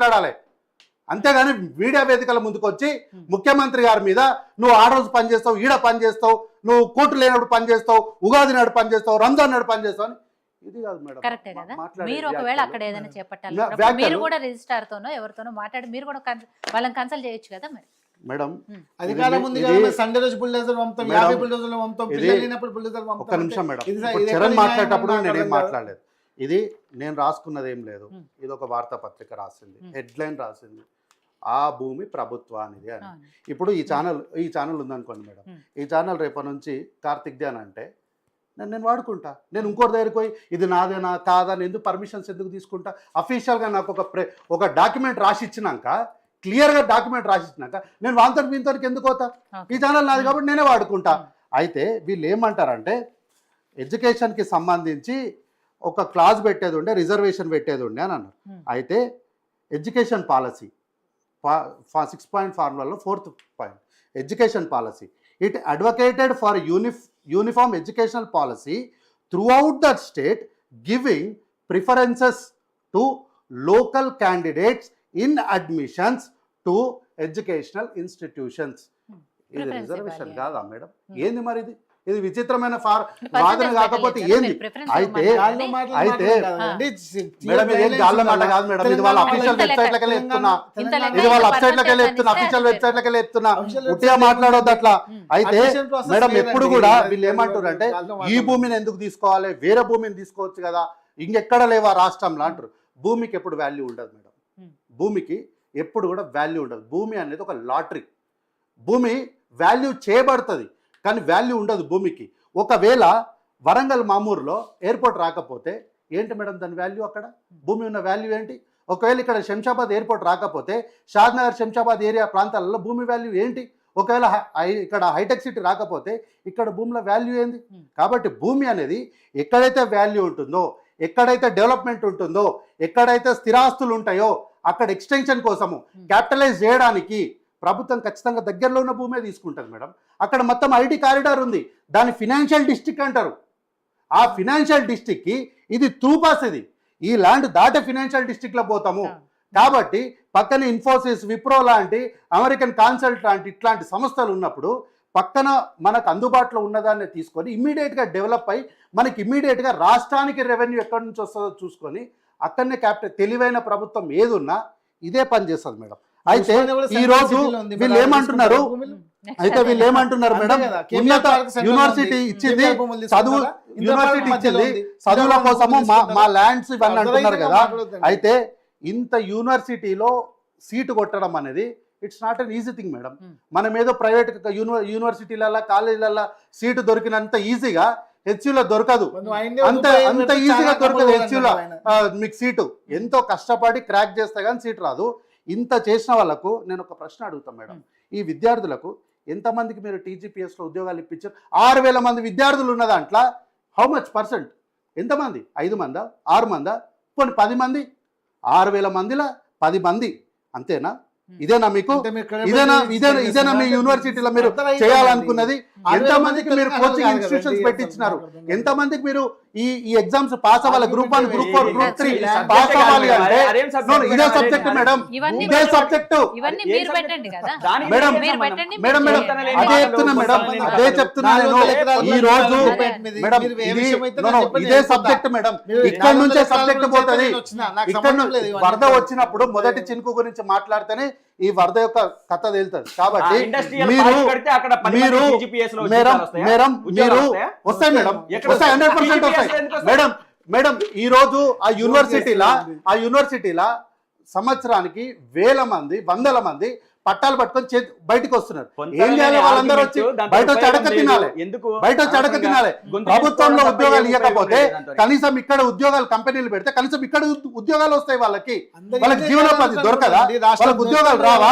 మాట్లాడాలి. అంతేగాని మీడియా వేదికల ముందుకు వచ్చి ముఖ్యమంత్రి గారి మీద నువ్వు ఆ రోజు పని చేస్తావు, ఈడ పని చేస్తావు, నువ్వు కోర్టు లేనప్పుడు పని చేస్తావు, ఉగాది నాడు పని చేస్తావు, రంజాన్ నాడు పని చేస్తావు అని ఇది కాదు మేడం. కరెక్టే కదా. మీరు ఒకవేళ అక్కడ ఏదైనా చేపట్టాలి, మీరు కూడా రిజిస్ట్రార్ తోనో ఎవరితోనో మాట్లాడి మీరు కూడా వాళ్ళని కన్సల్ట్ చేయొచ్చు కదా మరి మేడం. అధికారం ఉంది కదా, సండే రోజు బుల్డోజర్ పంపుతాం, 50 బుల్డోజర్లు పంపుతాం, పిల్లలు లేనప్పుడు బుల్డోజర్ పంపుతాం. ఒక్క నిమిషం మేడం, చరణ్ మాట్లాడేటప్పుడు నేనేం మాట్లాడలేదు. ఇది నేను రాసుకున్నది ఏం లేదు, ఇది ఒక వార్తాపత్రిక రాసింది, హెడ్లైన్ రాసింది, ఆ భూమి ప్రభుత్వానిది అని. ఇప్పుడు ఈ ఛానల్ ఉందనుకోండి మేడం, ఈ ఛానల్ రేపటి నుంచి కార్తిక్ దే అని అంటే నేను వాడుకుంటా. నేను ఇంకోటి దగ్గరికి పోయి ఇది నాదేనా కాదా అని ఎందుకు పర్మిషన్స్ ఎందుకు తీసుకుంటా? అఫీషియల్గా నాకు ఒక డాక్యుమెంట్ రాసి ఇచ్చినాక, క్లియర్గా డాక్యుమెంట్ రాసి ఇచ్చినాక నేను వాళ్ళతో వీళ్ళతోకి ఎందుకు పోతా? ఈ ఛానల్ నాది కాబట్టి నేనే వాడుకుంటా. అయితే వీళ్ళు ఏమంటారంటే ఎడ్యుకేషన్కి సంబంధించి ఒక క్లాజ్ పెట్టేది ఉండే, రిజర్వేషన్ పెట్టేది ఉండే అని అన్నారు. అయితే ఎడ్యుకేషన్ పాలసీ 6 పాయింట్ ఫార్ములాలో 4th point education policy, it advocated for uniform educational policy throughout that state giving preferences to local candidates in admissions to educational institutions. ఇది రిజర్వేషన్ కాదా మేడం? ఏంది మరి ఇది విచిత్రమైన వాదన కాకపోతే ఏంది? అయితే మేడం ఇది గాల్లో మాట కాదు మేడం, ఇది వాళ్ళ అఫీషియల్ వెబ్సైట్లకి వెళ్ళి చెప్తున్నా, ఇది వాళ్ళ వెబ్సైట్లకి వెళ్ళి చెప్తున్నా, అఫీషియల్ వెబ్సైట్లకి వెళ్ళి చెప్తున్నా, ఉట్టిగా మాట్లాడొద్దు అట్లా. అయితే మేడం ఎప్పుడు కూడా వీళ్ళు ఏమంటారు అంటే ఈ భూమిని ఎందుకు తీసుకోవాలి, వేరే భూమిని తీసుకోవచ్చు కదా, ఇంకెక్కడ లేవా రాష్ట్రంలో అంటారు. భూమికి ఎప్పుడు వాల్యూ ఉండదు మేడం, భూమికి ఎప్పుడు కూడా వాల్యూ ఉండదు. భూమి అనేది ఒక లాటరీ, భూమి వాల్యూ చేయబడుతుంది కానీ వాల్యూ ఉండదు భూమికి. ఒకవేళ వరంగల్ మామూరులో ఎయిర్పోర్ట్ రాకపోతే ఏంటి మేడం దాని వాల్యూ? అక్కడ భూమి ఉన్న వాల్యూ ఏంటి? ఒకవేళ ఇక్కడ శంషాబాద్ ఎయిర్పోర్ట్ రాకపోతే షాద్నగర్ శంషాబాద్ ఏరియా ప్రాంతాలలో భూమి వాల్యూ ఏంటి? ఒకవేళ ఇక్కడ హైటెక్ సిటీ రాకపోతే ఇక్కడ భూమిలో వాల్యూ ఏంది? కాబట్టి భూమి అనేది ఎక్కడైతే వాల్యూ ఉంటుందో, ఎక్కడైతే డెవలప్మెంట్ ఉంటుందో, ఎక్కడైతే స్థిరాస్తులు ఉంటాయో అక్కడ ఎక్స్టెన్షన్ కోసము క్యాపిటలైజ్ చేయడానికి ప్రభుత్వం ఖచ్చితంగా దగ్గరలో ఉన్న భూమే తీసుకుంటుంది మేడం. అక్కడ మొత్తం ఐటీ కారిడార్ ఉంది, దాని ఫినాన్షియల్ డిస్ట్రిక్ట్ అంటారు. ఆ ఫినాన్షియల్ డిస్ట్రిక్ట్కి ఇది త్రూపాస్, ఇది ఈ ల్యాండ్ దాటే ఫినాన్షియల్ డిస్ట్రిక్ట్లో పోతాము. కాబట్టి పక్కన ఇన్ఫోసిస్, విప్రో లాంటి, అమెరికన్ కన్సల్ట్ లాంటి ఇట్లాంటి సంస్థలు ఉన్నప్పుడు పక్కన మనకు అందుబాటులో ఉన్నదాన్ని తీసుకొని ఇమ్మీడియట్గా డెవలప్ అయ్యి మనకి ఇమ్మీడియట్గా రాష్ట్రానికి రెవెన్యూ ఎక్కడి నుంచి వస్తుందో చూసుకొని అక్కడనే తెలివైన ప్రభుత్వం ఏదున్నా ఇదే పని చేస్తుంది మేడం. అయితే ఈ రోజు వీళ్ళు ఏమంటున్నారు మేడం, ఉన్నత యూనివర్సిటీ ఇచ్చింది చదువుల కోసము మా ల్యాండ్స్ ఇవన్నీ అంటున్నారు కదా. అయితే ఇంత యూనివర్సిటీలో సీటు కొట్టడం అనేది it's not an easy thing madam. మనం ఏదో ప్రైవేట్ యూనివర్సిటీలలో కాలేజీలలో సీటు దొరికినంత ఈజీగా హెచ్యూలో దొరకదు, అంత ఈజీగా దొరకదు. హెచ్యూలో మీకు సీటు ఎంతో కష్టపడి క్రాక్ చేస్తే కానీ సీటు రాదు. ఇంత చేసిన వాళ్ళకు నేను ఒక ప్రశ్న అడుగుతాను మేడం, ఈ విద్యార్థులకు ఎంతమందికి మీరు టీజీపీఎస్లో ఉద్యోగాలు ఇప్పించారు? 6,000 మంది విద్యార్థులు ఉన్న దాంట్లో హౌ మచ్ పర్సెంట్? ఎంతమంది? 5 మందా, 6 మందా, పోనీ 10 మంది? 6,000 మందిలో 10 మంది అంతేనా? ఇదేనా మీకు? ఇదేనా మీ యూనివర్సిటీలో మీరు చేయాలనుకున్నది? ఎంతమందికి మీరు కోచింగ్ ఇన్స్టిట్యూషన్స్ పెట్టించినారు? ఎంతమందికి మీరు ఈ ఎగ్జామ్స్ పాస్ అవ్వాలి? గ్రూప్ 1, గ్రూప్ 4, గ్రూప్ 3 పాస్ అవ్వాలి అంటే ఇదే సబ్జెక్ట్ మేడం, ఇదే సబ్జెక్ట్ మేడం. మేడం అదే చెప్తున్నా మేడం, అదే చెప్తున్నా నేను. ఈ రోజు మేడం ఇదే సబ్జెక్ట్ మేడం, ఇక్కడ నుంచే సబ్జెక్ట్ పోతుంది. ఇక్కడ వరద వచ్చినప్పుడు మొదటి చినుకు గురించి మాట్లాడితేనే ఈ వరద యొక్క కథ తేలుతుంది. కాబట్టి మీరు వస్తాయి మేడం, వస్తాయి 100% వస్తాయి మేడం. ఈ రోజు ఆ యూనివర్సిటీలా సంవత్సరానికి 1,000 మంది 100 మంది పట్టాలు పట్టుకొని బయటకు వస్తున్నారు. ఏం చేయాలి? వాళ్ళందరూ వచ్చి బయట వచ్చి అడక తినాలి. ప్రభుత్వంలో ఉద్యోగాలు ఇవ్వకపోతే కనీసం ఇక్కడ ఉద్యోగాలు కంపెనీలు పెడితే కనీసం ఇక్కడ ఉద్యోగాలు వస్తాయి. వాళ్ళకి జీవనోపాధి దొరకదా? వాళ్ళకి ఉద్యోగాలు రావా?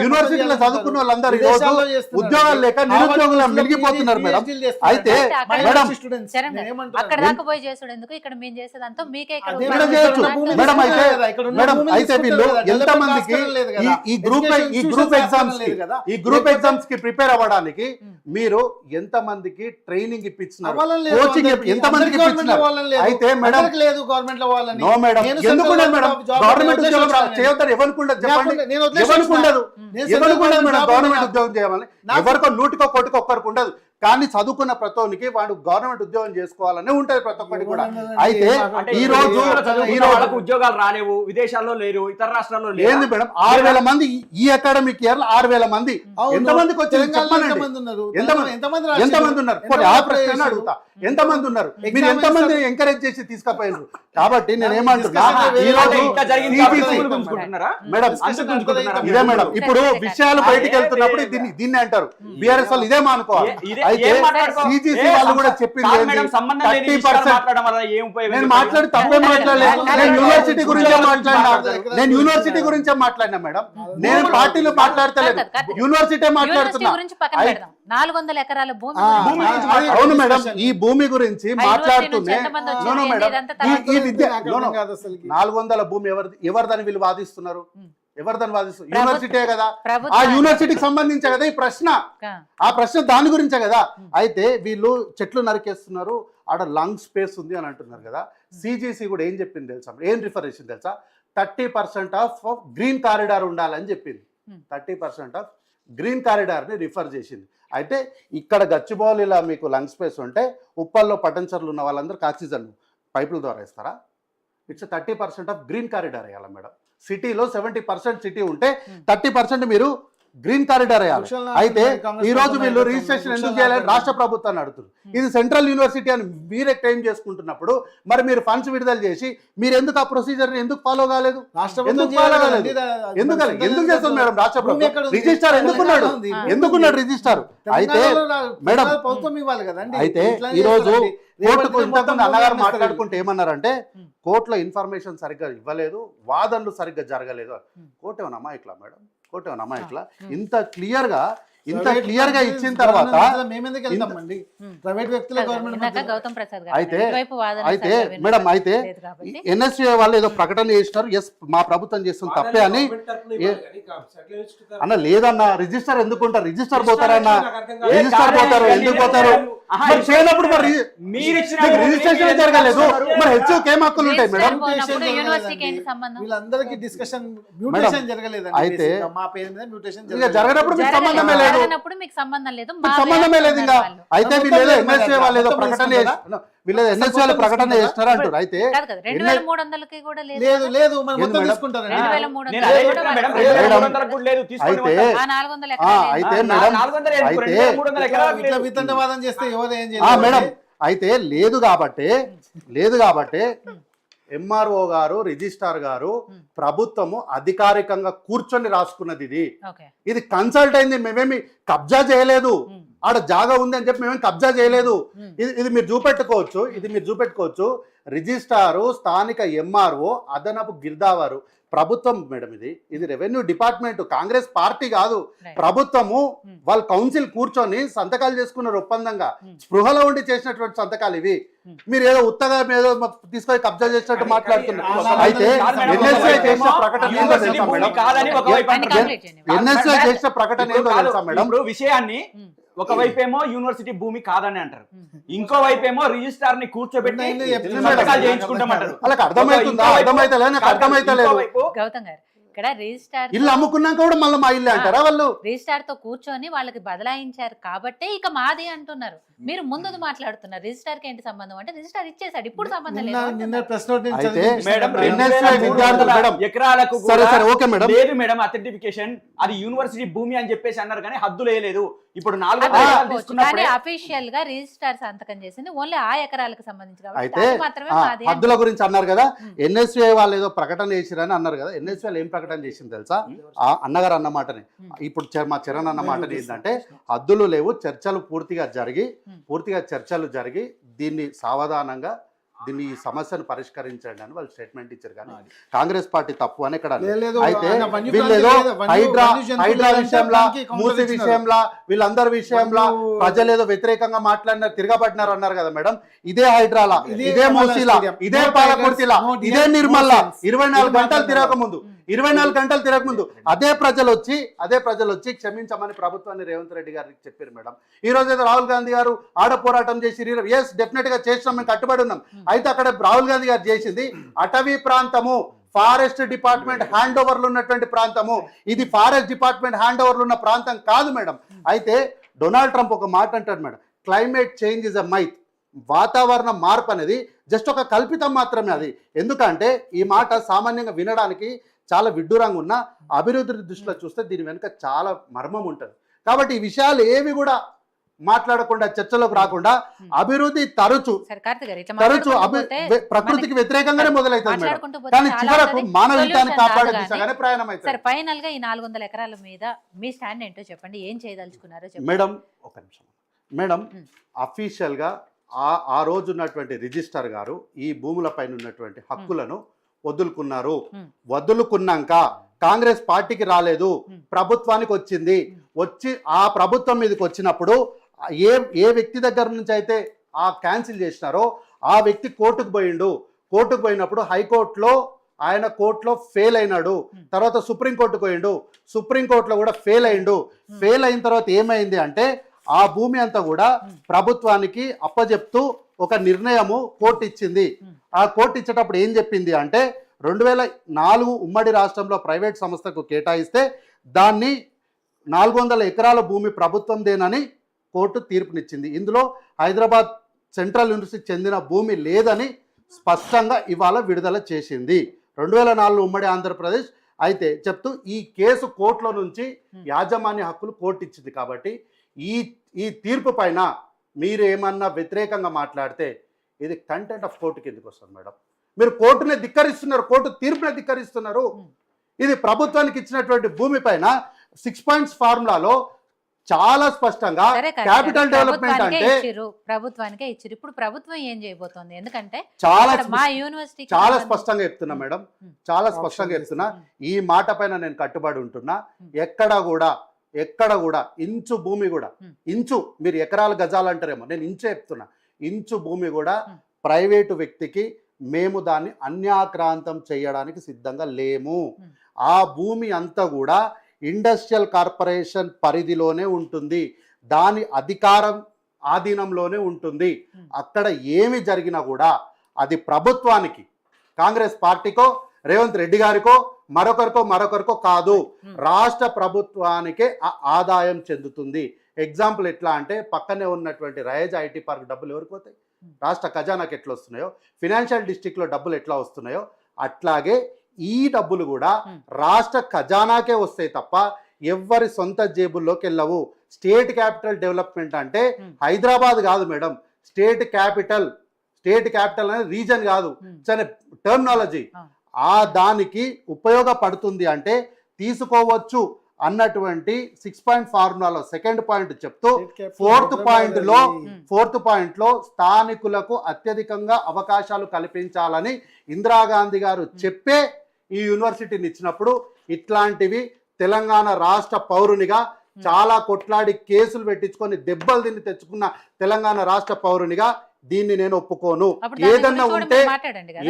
యూనివర్సిటీలో చదువుకున్న వాళ్ళందరూ ఈ రోజు ఉద్యోగాలు లేక నిరుద్యోగులు మిగిలిపోతున్నారు మేడం. అయితే మేడం మేడం అయితే వీళ్ళు ఎంతమందికి ఈ గ్రూప్ ఎగ్జామ్స్ లేదు కదా. ఈ గ్రూప్ ఎగ్జామ్స్ కి ప్రిపేర్ అవ్వడానికి మీరు ఎంత మందికి ట్రైనింగ్ ఇప్పించినారు, అవ్వాలని లేదు, కోచింగ్ అందరికీ. ఎంత మందికి అందరికీ ఇప్పించినారు? అవ్వాలని లేదు. అయితే మేడం అందరికీ లేదు గవర్నమెంట్ లో వాళ్ళని. నో మేడం, నేను ఎందుకు సెంట్రల్ ఉండదు మేడం? జాబ్ గవర్నమెంట్ వదిలేసి ఉద్యోగం వచ్చాను. చేయొద్దని ఎవరికి ఉండదు చెప్పండి? నేను వదిలేసి ఎవరికి ఉండదు? నేను ఎవరికి సెంట్రల్ ఉండదు మేడం? జాబ్ గవర్నమెంట్ ఉన్నా. ఉద్యోగం చేయాలని ఎవరికో నూటికో కోటికో ఒక్కరికి ఉండదు. కానీ చదువుకున్న ప్రతి ఒక్కరికి వాడు గవర్నమెంట్ ఉద్యోగం చేసుకోవాలని ఉంటది ప్రతి ఒక్కరికి కూడా. అయితే అంటే ఈ రోజు వాళ్ళకు ఉద్యోగాలు రాలేవు, విదేశాల్లో లేరు, ఇతర రాష్ట్రాల్లో లేరు. ఏంది మేడం 6,000 మంది ఈ అకాడమిక్ ఇయర్ లో 6,000 మంది అవును. ఎంతమందికి వచ్చింది తెలంగాణలో చెప్పండి. ఎంతమంది ఉన్నారు? ఎంతమంది ఎంతమంది ఉన్నారు? రాశారు? పోనీ ఆ ఎంతమంది ప్రశ్న రాశారు? అడుగుతా, ఎంతమంది ఉన్నారు? మీరు Exam ఎంతమంది ఇస్తారు. ఎంకరేజ్ చేసి తీసుకుపోయారు? కాబట్టి నేను ఏమంటున్నా, Discussion ఈ రోజు ఇంకా జరిగింది CGC కాబట్టి గుంజుకుంటున్నారా? మేడం అంత గుంజుకుంటున్నారా? ఇదే మేడం ఇప్పుడు విషయాలు బయటికి ఏ- వెళ్తున్నప్పుడు దీన్ని అంటారు. బీఆర్ఎస్ వాళ్ళు ఇదే మానుకోవాలి. అయితే ఏం మాట్లాడుకో- CGC ఏ వాళ్ళు కూడా సంబంధం- చెప్పింది కాదు ఏంది? మేడం, సంబంధం లేని విషయాలు 30% మాట్లాడడం వల్ల ఏం ఉపయోగం? నేను మాట్లాడి తప్పే మాట్లాడలేదు. నేను యూనివర్సిటీ గురించే మాట్లాడినా. నేను యూనివర్సిటీ గురించే మాట్లాడినా మేడం. నేను పార్టీలు మాట్లాడతలేదు, యూనివర్సిటీ యూనివర్సిటీ మాట్లాడుతున్నా. గురించి పక్కన పెడదాం. 400 ఎకరాల భూమి ఆ, గురించి భూమి గురించి మాట్లాడదాం. అవును మేడం, ఈ భూమి గురించి యూనివర్సిటీ మాట్లాడుతూనే నుంచి ఎంతమంది వచ్చారు? నో మేడం, ఇదంతా ఈ తర్వాత విద్య నాకు నో, అర్థం కాదు అసలుకి. 400 భూమి ఎవరిదని వీళ్ళు వాదిస్తున్నారు? ఎవరిదని వాదిస్తున్నారు? ప్రభుత్వం- యూనివర్సిటీ కదా, ఆ ప్రభుత్వం- యూనివర్సిటీకి సంబంధించే కదా ఈ ప్రశ్న. ఆ ప్రశ్న దాని గురించే కదా. అయితే వీళ్ళు చెట్లు నరికేస్తున్నారు, ఆడ లంగ్ స్పేస్ ఉంది అని అంటున్నారు కదా. సిజిసి కూడా ఏం చెప్పింది తెలుసా? ఏం రిఫర్ చేసింది తెలుసా? 30% ఆఫ్ గ్రీన్ కారిడార్ ఉండాలని చెప్పింది. 30% ఆఫ్ గ్రీన్ కారిడార్ని రిఫర్ చేసింది. అయితే ఇక్కడ గచ్చిబౌలిలో మీకు లంగ్ స్పేస్ ఉంటే ఉప్పల్లో పటంచర్లు ఉన్న వాళ్ళందరూ ఆక్సిజన్ పైపుల ద్వారా ఇస్తారా? ఇట్స్ 30% ఆఫ్ గ్రీన్ కారిడార్ వేయాలి మేడం. సిటీలో 70% సిటీ ఉంటే 30% మీరు గ్రీన్ కారిడార్ వేయాలి. అయితే ఈ రోజు వీళ్ళు రిజిస్ట్రేషన్ ఎందుకు చేయాలని రాష్ట్ర ప్రభుత్వాన్ని అడుగుతున్నారు. ఇది సెంట్రల్ యూనివర్సిటీ అని మీరే క్లెయిమ్ చేసుకుంటున్నప్పుడు మరి మీరు ఫండ్స్ విడుదల చేసి మీరు ఎందుకు ఆ ప్రొసీజర్ ఎందుకు ఫాలో కాలేదు? ఎందుకు ఫాలో కాలేదు? ఎందుకు చేస్తుంది మేడం రాష్ట్ర ప్రభుత్వం? రిజిస్టార్ ఎందుకున్నాడు? ఎందుకున్నాడు రిజిస్టార్? అయితే మేడం ప్రభుత్వం ఇవ్వాలి కదండి. అయితే ఇట్లా ఈ రోజు చేస్తారండి. కోర్టుకు రేపటి ఇంతకుముందు మొత్తం అన్నగారు ప్రోగ్రామ్ మాట్లాడుకుంటే ఏమన్నారంటే కోర్టులో ఇన్ఫర్మేషన్ సరిగ్గా ఇవ్వలేదు, వాదనలు సరిగ్గా జరగలేదు. కోర్టు ఏమన్నా అమాయకులా మేడం? కోర్టు ఏమన్నా అమాయకులా? ఇంత క్లియర్ గా ఇచ్చిన తర్వాత మేమెందుకు వెళ్తామండి? ప్రైవేట్ వ్యక్తుల గవర్నమెంట్ ఇందాక గౌతమ్ ప్రసాద్ గారు అయితే ఇటువైపు వాదన అయితే సరిగ్గా మేడం అయితే లేదు కాబట్టి. ఎన్ఎస్ఏ వాళ్ళు ఏదో ప్రకటన చేసినారు, ఎస్ మా ప్రభుత్వం చేస్తుంది తప్పే అని. అన్న లేదన్న, రిజిస్టర్ ఎందుకుంటారు? రిజిస్టర్ పోతారన్న, రిజిస్టర్ పోతారు, ఎందుకు పోతారు? మరి చేయనప్పుడు మరి రిజిస్ట్రేషన్ జరగలేదు, మరి హెచ్ఓకి ఏం హక్కులు ఉంటాయి మేడం? పోయినప్పుడు యూనివర్సిటీకి ఏంటి సంబంధం? వీళ్ళందరికీ డిస్కషన్ మ్యూటేషన్ జరగలేదండి. అయితే బేసిక్గా మా పేరు మీద మ్యూటేషన్ ఇంకా జరగనప్పుడు మీకు సంబంధమే లేదు, జరగనప్పుడు మీకు సంబంధం లేదు. మీకు సంబంధమే లేదు ఇంకా. అయితే వీళ్ళు ఏదో ఎన్ఎస్ఏ వాళ్ళు ఏదో ప్రకటన వీళ్ళు ఎన్ఎస్ఏ వాళ్ళు ప్రకటన చేస్తున్నారు అంటారు. అయితే 2300కి కూడా లేదు. లేదు లేదు మనం ఏంది మొత్తం మేడం? తీసుకుంటారండి. 2300 కూడా అయితే 400 ఎకరాలు అయితే లేదు. మేడం అయితే ఇట్లా వితండవాదం చేస్తే ఎవరు ఏం మేడం చేయలేదు. అయితే లేదు కాబట్టి ఎంఆర్ఓ గారు రిజిస్ట్రార్ గారు ప్రభుత్వము అధికారికంగా కూర్చొని రాసుకున్నది. ఓకే. ఇది కన్సల్ట్ అయింది, మేమేమి కబ్జా చేయలేదు. ఆడ జాగా ఉంది అని చెప్పి మేమేమి కబ్జా చేయలేదు. ఇది మీరు చూపెట్టుకోవచ్చు. రిజిస్ట్రారు, స్థానిక ఎంఆర్ఓ, అదనపు గిర్దావారు ప్రభుత్వం మేడం. ఇది రెవెన్యూ డిపార్ట్మెంట్, కాంగ్రెస్ పార్టీ కాదు. ప్రభుత్వము వాళ్ళ కౌన్సిల్ కూర్చొని సంతకాలు చేసుకున్నారు ఒప్పందంగా. స్పృహలో ఉండి చేసినటువంటి సంతకాలు ఇవి. మీరు ఏదో ఉత్తగా ఏదో తీసుకొని కబ్జా చేసినట్టు మాట్లాడుతున్నారు. అయితే ఎన్ఎస్ఐ చేసిన ప్రకటన ఏందో తెలుసా మేడం? ఎన్ఎస్ఐ చేసిన ప్రకటన ఏందో తెలుసా మేడం? ఇప్పుడు విషయాన్ని ఒకవైపేమో యూనివర్సిటీ భూమి కాదని అంటారు, ఇంకో వైపేమో రిజిస్ట్రార్ ని కూర్చోబెట్టి సంతకాలు చేయించుకుంటామంటారు. వాళ్ళకి అర్థమవుతుందా? అర్థమైతలేదు, నాకు అర్థమైతలేదు. గౌతమ్ గారు ఇక్కడ రిజిస్టార్ ఇల్లు అమ్ముకున్నాక కూడా మళ్ళీ మా ఇల్లు అంటారా వాళ్ళు? రిజిస్టార్ తో కూర్చొని వాళ్ళకి బదలాయించారు కాబట్టి ఇక మాది అంటున్నారు. మీరు ముందు మాట్లాడుతున్నారు రిజిస్టార్ కి ఏంటి సంబంధం అంటే రిజిస్టార్ ఇచ్చేసాడు, ఇప్పుడు సంబంధం లేదు నిన్న అంటున్నారు. ప్రెస్ నోట్ నుంచి అయితే చదివించారు. మేడం ఎన్ఎస్ఐ విద్యార్థులు మేడం ఎకరాలకు సరే ఓకే మేడం లేదు మేడం అథెంటిఫికేషన్ అది యూనివర్సిటీ భూమి అని చెప్పేసి అన్నారు కానీ హద్దు లేదు. ఇప్పుడు 400 ఎకరాలు కానీ తీసుకున్నప్పుడే అఫీషియల్ గా రిజిస్టార్ సంతకం చేసింది ఓన్లీ ఆ ఎకరాలకు సంబంధించి కాబట్టి అయితే అది మాత్రమే మాది హద్దుల గురించి అన్నారు కదా. ఎన్ఎస్ఏ వాళ్ళు ఏదో ప్రకటన చేసిరని అన్నారు కదా. ఎన్ఎస్ఏ వాళ్ళు ఏం ప్రకటన చేసింది తెలుసా? ఆ అన్నగారు అన్న మాటని ఇప్పుడు మా చరణ్ అన్న మాటని ఏంటంటే హద్దులు లేవు, చర్చలు పూర్తిగా జరిగి దీన్ని సావధానంగా దీన్ని ఈ సమస్యను పరిష్కరించండి అని వాళ్ళు స్టేట్మెంట్ ఇచ్చారు. కానీ కాంగ్రెస్ పార్టీ తప్పు అని ఇక్కడ లేదు. అయితే ఆయన వన్యప్రాంతి వీళ్ళేదో లేదా, హైడ్రా విషయంలో, దానికి మూసి counter విషయంలో, వీళ్ళందరి విషయంలో ప్రజలు ఏదో వ్యతిరేకంగా మాట్లాడినారు, తిరగబడినారు అన్నారు కదా మేడం. ఇదే హైడ్రాలా, ఇదే మూసీలా, ఇదే పాలకుర్తిలా, ఇదే నిర్మల్లా 24 గంటలు తిరగకముందు 24 గంటలు తిరగకముందు అదే ప్రజలు వచ్చి క్షమించమని ప్రభుత్వాన్ని రేవంత్ రెడ్డి గారికి చెప్పారు మేడం. ఈ రోజు ఏదో రాహుల్ గాంధీ గారు ఆడ పోరాటం చేసి ఎస్ డెఫినెట్ గా చేసినాం, మేము కట్టుబడి ఉన్నాం. అయితే అక్కడ రాహుల్ గాంధీ గారు చేసింది అటవీ ప్రాంతము, ఫారెస్ట్ డిపార్ట్మెంట్ హ్యాండ్ ఓవర్లు ఉన్నటువంటి ప్రాంతము. ఇది ఫారెస్ట్ డిపార్ట్మెంట్ హ్యాండ్ ఓవర్లు ఉన్న ప్రాంతం కాదు మేడం. అయితే డొనాల్డ్ ట్రంప్ ఒక మాట అంటాడు madam, climate change is a myth. వాతావరణ మార్పు అనేది జస్ట్ ఒక కల్పితం మాత్రమే అది. ఎందుకంటే ఈ మాట సామాన్యంగా వినడానికి చాలా విడ్డూరంగా ఉన్న అభివృద్ధి దృష్టిలో చూస్తే దీని వెనుక చాలా మర్మం ఉంటుంది. కాబట్టి ఈ విషయాలు ఏవి కూడా మాట్లాడకుండా, చర్చలోకి రాకుండా అభివృద్ధి తరచు ప్రకృతికి వ్యతిరేకంగానే మొదలవుతుంది మేడం. కానీ చివరకు మానవీయతని కాపాడే దిశగానే ప్రయాణం అవుతుంది. ఫైనల్ గా ఈ 400 ఎకరాల మీద మీ స్టాండ్ ఏంటో చెప్పండి, ఏం చేయదలుచుకున్నారో చెప్పండి మేడం. ఒక నిమిషం మేడం, అఫీషియల్ గా ఆ రోజు ఉన్నటువంటి రిజిస్టర్ గారు ఈ భూముల పైన ఉన్నటువంటి హక్కులను వదులుకున్నాక కాంగ్రెస్ పార్టీకి రాలేదు, ప్రభుత్వానికి వచ్చి ఆ ప్రభుత్వం మీదకి వచ్చినప్పుడు ఏ వ్యక్తి దగ్గర నుంచి అయితే ఆ క్యాన్సిల్ చేసినారో ఆ వ్యక్తి కోర్టుకు పోయినప్పుడు హైకోర్టులో ఆయన కోర్టులో ఫెయిల్ అయినాడు. తర్వాత సుప్రీంకోర్టుకు పోయిండు, సుప్రీంకోర్టులో కూడా ఫెయిల్ అయిన తర్వాత ఏమైంది అంటే ఆ భూమి అంతా కూడా ప్రభుత్వానికి అప్పజెప్తూ ఒక నిర్ణయము కోర్టు ఇచ్చింది. ఆ కోర్టు ఇచ్చేటప్పుడు ఏం చెప్పింది అంటే 2004 ఉమ్మడి రాష్ట్రంలో ప్రైవేట్ సంస్థకు కేటాయిస్తే దాన్ని 400 ఎకరాల భూమి ప్రభుత్వందేనని కోర్టు తీర్పునిచ్చింది. ఇందులో హైదరాబాద్ సెంట్రల్ యూనివర్సిటీకి చెందిన భూమి లేదని స్పష్టంగా ఇవాళ విడుదల చేసింది 2004 ఉమ్మడి ఆంధ్రప్రదేశ్. అయితే చెప్తూ ఈ కేసు కోర్టులో నుంచి యాజమాన్య హక్కులు కోర్టు ఇచ్చింది. కాబట్టి ఈ తీర్పు పైన మీరు ఏమన్నా వ్యతిరేకంగా మాట్లాడితే ఇది కంటెంట్ ఆఫ్ కోర్టు కిందకి వస్తుంది మేడం. మీరు కోర్టునే ధిక్కరిస్తున్నారు, కోర్టు తీర్పునే ధిక్కరిస్తున్నారు. ఇది ప్రభుత్వానికి ఇచ్చినటువంటి భూమి పైన 6 పాయింట్స్ ఫార్ములాలో చాలా స్పష్టంగా క్యాపిటల్ డెవలప్మెంట్ అంటే ప్రభుత్వానికే ఇచ్చారు. ఇప్పుడు ప్రభుత్వం ఏం చేయబోతోంది? ఎందుకంటే మా యూనివర్సిటీ చాలా స్పష్టంగా చెప్తున్నా మేడం, చాలా స్పష్టంగా చెప్తున్నా. ఈ మాట పైన నేను కట్టుబడి ఉంటున్నా. ఎక్కడ కూడా ఇంచు భూమి కూడా, ఇంచు మీరు ఎకరాల గజాలు అంటారేమో, నేను ఇంచు చెప్తున్నా, ఇంచు భూమి కూడా ప్రైవేటు వ్యక్తికి మేము దాన్ని అన్యాక్రాంతం చేయడానికి సిద్ధంగా లేము. ఆ భూమి అంతా కూడా ఇండస్ట్రియల్ కార్పొరేషన్ పరిధిలోనే ఉంటుంది, దాని అధికారం ఆధీనంలోనే ఉంటుంది. అక్కడ ఏమి జరిగినా కూడా అది ప్రభుత్వానికి, కాంగ్రెస్ పార్టీకో రేవంత్ రెడ్డి గారికో మరొకరికో కాదు, రాష్ట్ర ప్రభుత్వానికే ఆదాయం చెందుతుంది. ఎగ్జాంపుల్ ఎట్లా అంటే పక్కనే ఉన్నటువంటి రయేజ్ ఐటీ పార్క్ డబ్బులు ఎవరికి పోతాయి? రాష్ట్ర ఖజానాకి ఎట్లా వస్తున్నాయో, ఫినాన్షియల్ డిస్ట్రిక్ట్లో డబ్బులు ఎట్లా వస్తున్నాయో అట్లాగే ఈ డబ్బులు కూడా రాష్ట్ర ఖజానాకే వస్తాయి తప్ప ఎవరి సొంత జేబుల్లోకి వెళ్ళవు. స్టేట్ క్యాపిటల్ డెవలప్మెంట్ అంటే హైదరాబాద్ కాదు మేడం, స్టేట్ క్యాపిటల్ అనేది రీజన్ కాదు, టర్మినాలజీ. ఆ దానికి ఉపయోగపడుతుంది అంటే తీసుకోవచ్చు అన్నటువంటి 6 పాయింట్ ఫార్ములాలో సెకండ్ పాయింట్ చెప్తూ ఫోర్త్ పాయింట్ లో స్థానికులకు అత్యధికంగా అవకాశాలు కల్పించాలని ఇందిరాగాంధీ గారు చెప్పే ఈ యూనివర్సిటీని ఇచ్చినప్పుడు ఇట్లాంటివి తెలంగాణ రాష్ట్ర పౌరునిగా చాలా కొట్లాడి కేసులు పెట్టించుకొని దెబ్బలు తిని తెచ్చుకున్న తెలంగాణ రాష్ట్ర పౌరునిగా దీన్ని నేను ఒప్పుకోను.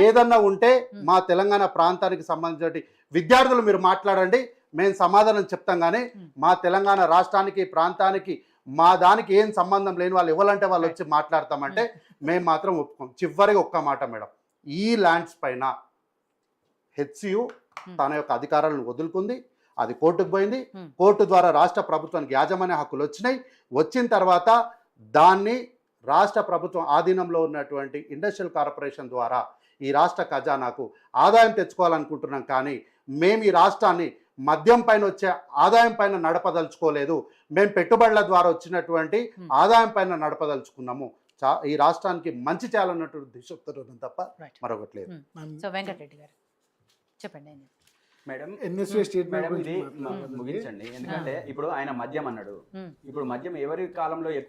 ఏదన్నా ఉంటే మా తెలంగాణ ప్రాంతానికి సంబంధించిన విద్యార్థులు మీరు మాట్లాడండి, మేము సమాధానం చెప్తాం. కానీ మా తెలంగాణ రాష్ట్రానికి ప్రాంతానికి మా దానికి ఏం సంబంధం లేని వాళ్ళు ఇవ్వాలంటే వాళ్ళు వచ్చి మాట్లాడతామంటే మేము మాత్రం ఒప్పుకోం. చివరికి ఒక్క మాట మేడం, ఈ ల్యాండ్స్ పైన హెచ్సియు తన యొక్క అధికారాలను వదులుకుంది, అది కోర్టుకు పోయింది, కోర్టు ద్వారా రాష్ట్ర ప్రభుత్వానికి యాజమాన్య హక్కులు వచ్చిన తర్వాత దాన్ని రాష్ట్ర ప్రభుత్వం ఆధీనంలో ఉన్నటువంటి ఇండస్ట్రియల్ కార్పొరేషన్ ద్వారా ఈ రాష్ట్ర ఖజానాకు ఆదాయం తెచ్చుకోవాలనుకుంటున్నాం. కానీ మేము ఈ రాష్ట్రాన్ని మద్యం పైన వచ్చే ఆదాయం పైన నడపదలుచుకోలేదు, మేము పెట్టుబడుల ద్వారా వచ్చినటువంటి ఆదాయం పైన నడపదలుచుకున్నాము. ఈ రాష్ట్రానికి మంచి చేయాలన్నటువంటి దిశ తప్ప మరొకటి లేదు. సో వెంకటరెడ్డి గారు చెప్పండి. మేడం ఇది ముగించండి, ఎందుకంటే ఇప్పుడు ఆయన మద్యం అన్నాడు. ఇప్పుడు మద్యం ఎవరి కాలంలో ఎక్కువ